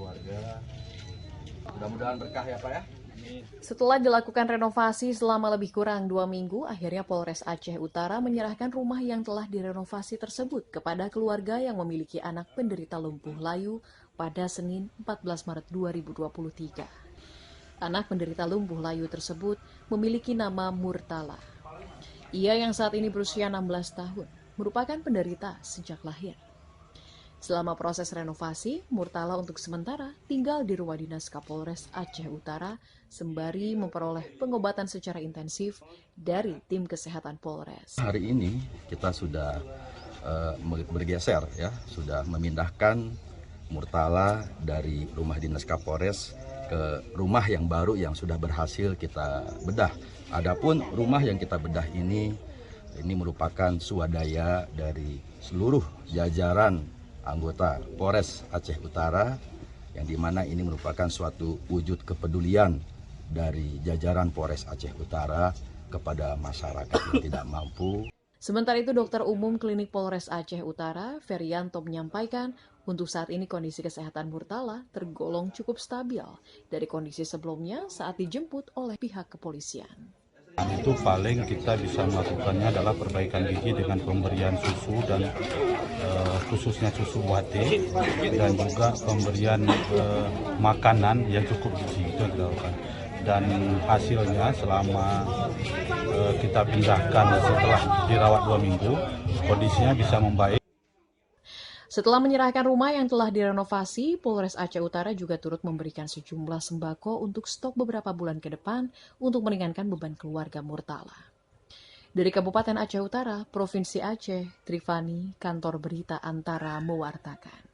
keluarga. Mudah-mudahan berkah ya Pak ya. Setelah dilakukan renovasi selama lebih kurang 2 minggu, akhirnya Polres Aceh Utara menyerahkan rumah yang telah direnovasi tersebut kepada keluarga yang memiliki anak penderita lumpuh layu pada Senin 14 Maret 2023. Anak penderita lumpuh layu tersebut memiliki nama Murtala. Ia yang saat ini berusia 16 tahun, merupakan penderita sejak lahir. Selama proses renovasi, Murtala untuk sementara tinggal di rumah dinas Kapolres Aceh Utara sembari memperoleh pengobatan secara intensif dari tim kesehatan Polres. Hari ini kita sudah bergeser ya, sudah memindahkan Murtala dari rumah dinas Kapolres ke rumah yang baru yang sudah berhasil kita bedah. Adapun rumah yang kita bedah ini merupakan swadaya dari seluruh jajaran anggota Polres Aceh Utara, yang dimana ini merupakan suatu wujud kepedulian dari jajaran Polres Aceh Utara kepada masyarakat yang tidak mampu. Sementara itu, Dokter Umum Klinik Polres Aceh Utara, Ferianto, menyampaikan untuk saat ini kondisi kesehatan Murtala tergolong cukup stabil dari kondisi sebelumnya saat dijemput oleh pihak kepolisian. Itu paling kita bisa melakukannya adalah perbaikan gigi dengan pemberian susu dan khususnya susu buate dan juga pemberian makanan yang cukup gizi itu yang dilakukan. Dan hasilnya selama kita pindahkan setelah dirawat 2 minggu, kondisinya bisa membaik. Setelah menyerahkan rumah yang telah direnovasi, Polres Aceh Utara juga turut memberikan sejumlah sembako untuk stok beberapa bulan ke depan untuk meringankan beban keluarga Murtala. Dari Kabupaten Aceh Utara, Provinsi Aceh, Trifani, Kantor Berita Antara mewartakan.